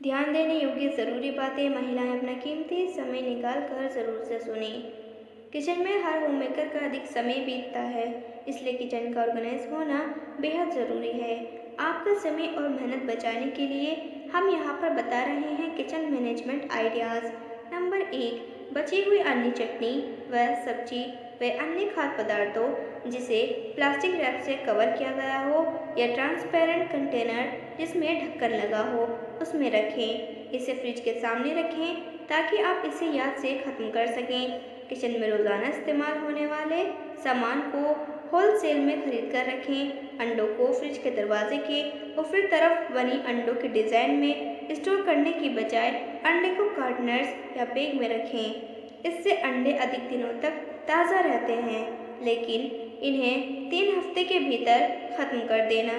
ध्यान देने योग्य ज़रूरी बातें महिलाएं अपना कीमती समय निकाल कर ज़रूर से सुने। किचन में हर होममेकर का अधिक समय बीतता है, इसलिए किचन का ऑर्गेनाइज होना बेहद ज़रूरी है। आपका समय और मेहनत बचाने के लिए हम यहाँ पर बता रहे हैं किचन मैनेजमेंट आइडियाज़। नंबर 1, बची हुई अन्य चटनी व सब्जी व अन्य खाद्य पदार्थों जिसे प्लास्टिक रैप से कवर किया गया हो या ट्रांसपेरेंट कंटेनर जिसमें ढक्कन लगा हो उसमें रखें। इसे फ्रिज के सामने रखें ताकि आप इसे याद से ख़त्म कर सकें। किचन में रोज़ाना इस्तेमाल होने वाले सामान को होलसेल में खरीद कर रखें। अंडों को फ्रिज के दरवाजे के ऊपरी तरफ बनी अंडों के डिज़ाइन में स्टोर करने की बजाय अंडे को कंटेनर्स या बैग में रखें। इससे अंडे अधिक दिनों तक ताज़ा रहते हैं, लेकिन इन्हें 3 हफ्ते के भीतर ख़त्म कर देना।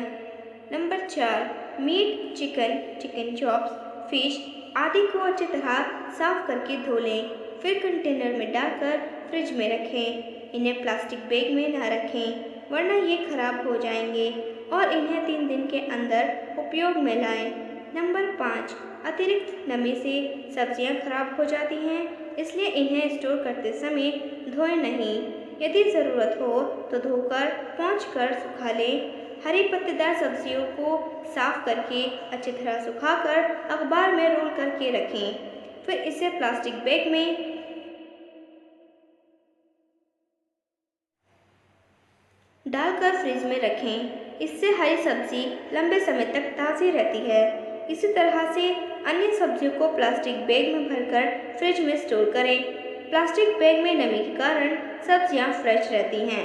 Number 4, meat, chicken chops, fish आदि को अच्छी तरह साफ करके धो लें, फिर कंटेनर में डालकर फ्रिज में रखें। इन्हें प्लास्टिक बैग में न रखें, वरना ये खराब हो जाएंगे और इन्हें 3 दिन के अंदर उपयोग में लाएं। नंबर 5, अतिरिक्त नमी से सब्जियां खराब हो जाती हैं, इसलिए इन्हें स्टोर करते समय धोएं नहीं। यदि ज़रूरत हो तो धोकर पोंछकर सुखा लें। हरी पत्तेदार सब्जियों को साफ करके अच्छी तरह सुखाकर अखबार में रोल करके रखें, फिर इसे प्लास्टिक बैग में डालकर फ्रिज में रखें। इससे हरी सब्जी लंबे समय तक ताज़ी रहती है। इसी तरह से अन्य सब्जियों को प्लास्टिक बैग में भरकर फ्रिज में स्टोर करें। प्लास्टिक बैग में नमी के कारण सब्जियां फ्रेश रहती हैं।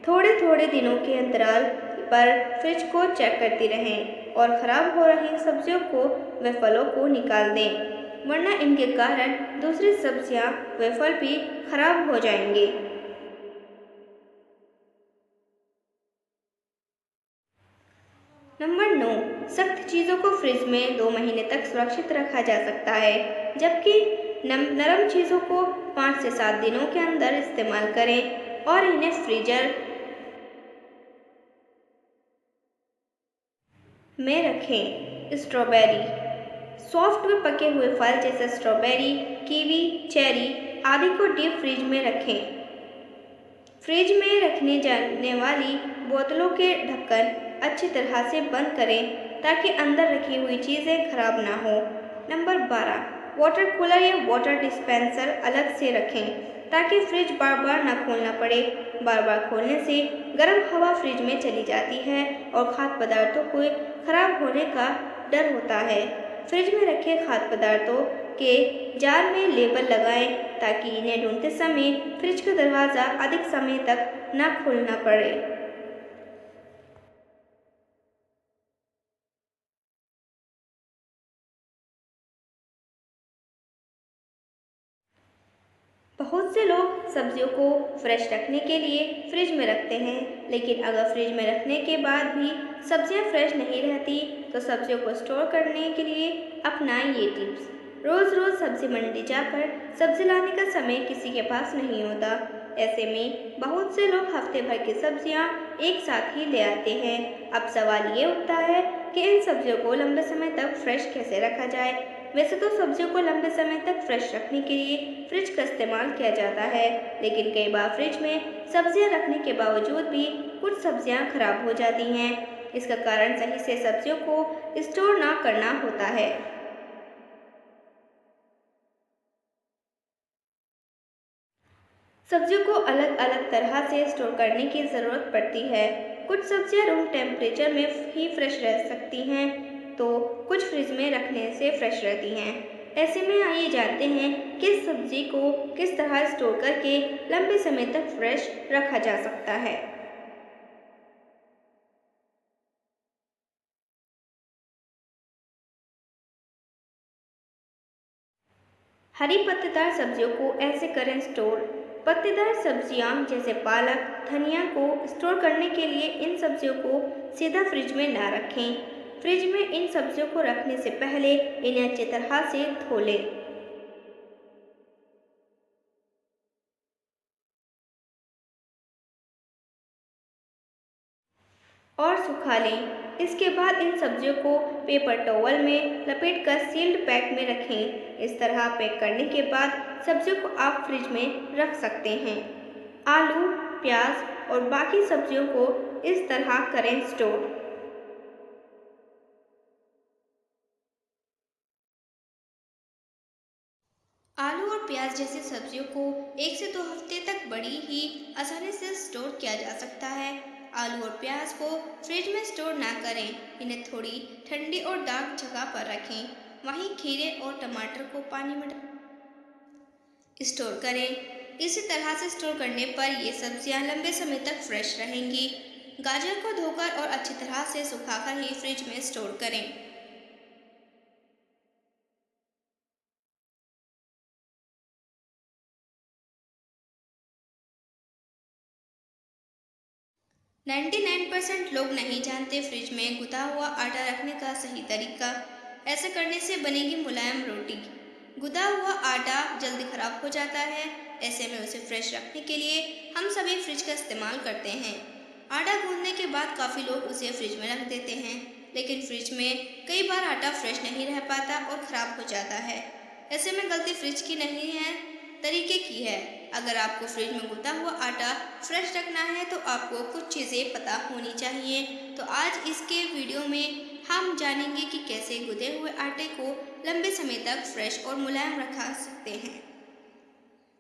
थोड़े थोड़े दिनों के अंतराल पर फ्रिज को चेक करती रहें और ख़राब हो रही सब्जियों को व फलों को निकाल दें, वरना इनके कारण दूसरी सब्जियां व फल भी खराब हो जाएंगे। नंबर 9, सख्त चीज़ों को फ्रिज में 2 महीने तक सुरक्षित रखा जा सकता है, जबकि नरम चीज़ों को 5 से 7 दिनों के अंदर इस्तेमाल करें और इन्हें फ्रीजर में रखें। स्ट्रॉबेरी, सॉफ्ट व पके हुए फल जैसे स्ट्रॉबेरी, कीवी, चेरी आदि को डीप फ्रीज में रखें। फ्रिज में रखने जाने वाली बोतलों के ढक्कन अच्छी तरह से बंद करें ताकि अंदर रखी हुई चीज़ें खराब ना हो। नंबर 12, वाटर कूलर या वाटर डिस्पेंसर अलग से रखें ताकि फ्रिज बार बार ना खोलना पड़े। बार बार खोलने से गर्म हवा फ्रिज में चली जाती है और खाद्य पदार्थों को खराब होने का डर होता है। फ्रिज में रखे खाद्य पदार्थों के जार में लेबल लगाएं ताकि इन्हें ढूंढते समय फ्रिज का दरवाज़ा अधिक समय तक न खोलना पड़े। बहुत से लोग सब्जियों को फ्रेश रखने के लिए फ्रिज में रखते हैं, लेकिन अगर फ्रिज में रखने के बाद भी सब्जियां फ्रेश नहीं रहती तो सब्जियों को स्टोर करने के लिए अपनाएं ये टिप्स। रोज़ रोज़ सब्जी मंडी जाकर सब्जी लाने का समय किसी के पास नहीं होता। ऐसे में बहुत से लोग हफ्ते भर की सब्जियां एक साथ ही ले आते हैं। अब सवाल ये उठता है कि इन सब्जियों को लंबे समय तक फ्रेश कैसे रखा जाए। वैसे तो सब्जियों को लंबे समय तक फ्रेश रखने के लिए फ्रिज का इस्तेमाल किया जाता है, लेकिन कई बार फ्रिज में सब्जियां रखने के बावजूद भी कुछ सब्जियां खराब हो जाती हैं। इसका कारण सही से सब्जियों को स्टोर ना करना होता है। सब्जियों को अलग अलग तरह से स्टोर करने की ज़रूरत पड़ती है। कुछ सब्जियां रूम टेम्परेचर में ही फ्रेश रह सकती हैं, तो कुछ फ्रिज में रखने से फ्रेश रहती हैं। ऐसे में आइए जानते हैं किस सब्जी को किस तरह स्टोर करके लंबे समय तक फ्रेश रखा जा सकता है। हरी पत्तेदार सब्जियों को ऐसे करें स्टोर। पत्तेदार सब्जियां जैसे पालक, धनिया को स्टोर करने के लिए इन सब्जियों को सीधा फ्रिज में ना रखें। फ्रिज में इन सब्जियों को रखने से पहले इन्हें अच्छी तरह से धो लें। और सुखा लें। इसके बाद इन सब्जियों को पेपर टॉवल में लपेटकर सील्ड पैक में रखें। इस तरह पैक करने के बाद सब्जियों को आप फ्रिज में रख सकते हैं। आलू, प्याज और बाकी सब्जियों को इस तरह करें स्टोर। आलू और प्याज जैसी सब्जियों को 1 से 2 हफ्ते तक बड़ी ही आसानी से स्टोर किया जा सकता है। आलू और प्याज को फ्रिज में स्टोर ना करें, इन्हें थोड़ी ठंडी और डार्क जगह पर रखें। वहीं खीरे और टमाटर को पानी में स्टोर करें। इसी तरह से स्टोर करने पर ये सब्जियां लंबे समय तक फ्रेश रहेंगी। गाजर को धोकर और अच्छी तरह से सुखाकर ही फ्रिज में स्टोर करें। 99% लोग नहीं जानते फ्रिज में गुदा हुआ आटा रखने का सही तरीका। ऐसा करने से बनेगी मुलायम रोटी। गुदा हुआ आटा जल्दी खराब हो जाता है। ऐसे में उसे फ्रेश रखने के लिए हम सभी फ्रिज का इस्तेमाल करते हैं। आटा गूंदने के बाद काफ़ी लोग उसे फ्रिज में रख देते हैं, लेकिन फ्रिज में कई बार आटा फ्रेश नहीं रह पाता और ख़राब हो जाता है। ऐसे में गलती फ्रिज की नहीं है, तरीके की है। अगर आपको फ्रिज में गुदा हुआ आटा फ्रेश रखना है तो आपको कुछ चीज़ें पता होनी चाहिए। तो आज इसके वीडियो में हम जानेंगे कि कैसे गुदे हुए आटे को लंबे समय तक फ्रेश और मुलायम रखा सकते हैं।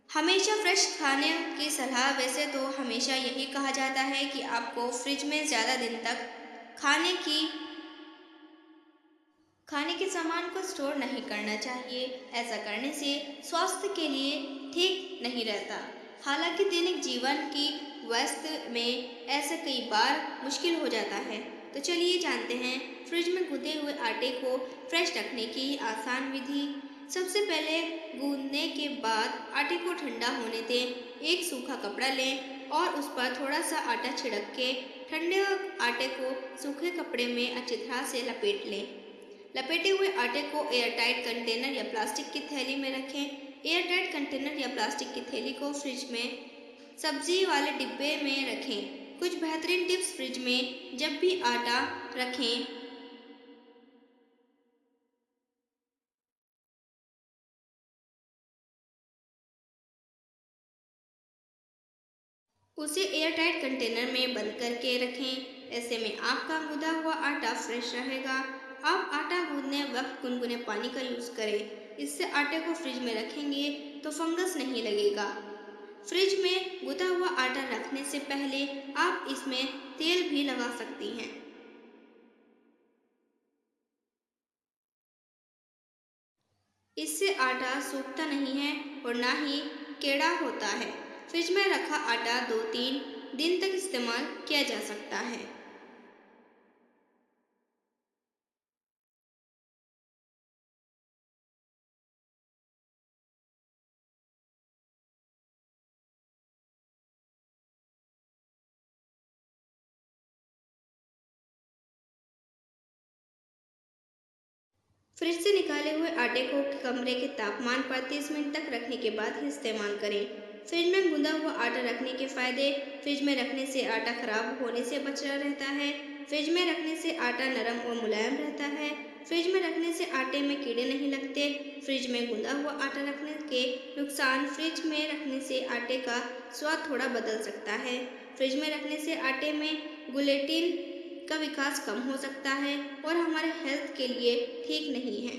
हमेशा फ्रेश खाने की सलाह। वैसे तो हमेशा यही कहा जाता है कि आपको फ्रिज में ज़्यादा दिन तक खाने की खाने के सामान को स्टोर नहीं करना चाहिए। ऐसा करने से स्वास्थ्य के लिए ठीक नहीं रहता। हालांकि दैनिक जीवन की व्यस्त में ऐसा कई बार मुश्किल हो जाता है। तो चलिए जानते हैं फ्रिज में गूंदे हुए आटे को फ्रेश रखने की आसान विधि। सबसे पहले गूंदने के बाद आटे को ठंडा होने दें। एक सूखा कपड़ा लें और उस पर थोड़ा सा आटा छिड़क के ठंडे आटे को सूखे कपड़े में अच्छी तरह से लपेट लें। लपेटे हुए आटे को एयरटाइट कंटेनर या प्लास्टिक की थैली में रखें। एयरटाइट कंटेनर या प्लास्टिक की थैली को फ्रिज में सब्जी वाले डिब्बे में रखें। कुछ बेहतरीन टिप्स फ्रिज में जब भी आटा रखें, उसे एयरटाइट कंटेनर में बंद करके रखें। ऐसे में आपका गूंदा हुआ आटा फ्रेश रहेगा। आप आटा गूंदने वक्त गुनगुने पानी का यूज़ करें। इससे आटे को फ्रिज में रखेंगे तो फंगस नहीं लगेगा। फ्रिज में गुदा हुआ आटा रखने से पहले आप इसमें तेल भी लगा सकती हैं। इससे आटा सूखता नहीं है और ना ही केड़ा होता है। फ्रिज में रखा आटा 2-3 दिन तक इस्तेमाल किया जा सकता है। फ्रिज से निकाले हुए आटे को कमरे के तापमान पर 30 मिनट तक रखने के बाद ही इस्तेमाल करें। फ्रिज में गूंदा हुआ आटा रखने के फायदे। फ्रिज में रखने से आटा खराब होने से बचा रहता है। फ्रिज में रखने से आटा नरम और मुलायम रहता है। फ्रिज में रखने से आटे में कीड़े नहीं लगते। फ्रिज में गूंदा हुआ आटा रखने के नुकसान। फ्रिज में रखने से आटे का स्वाद थोड़ा बदल सकता है। फ्रिज में रखने से आटे में ग्लूटेन का विकास कम हो सकता है और हमारे हेल्थ के लिए ठीक नहीं है।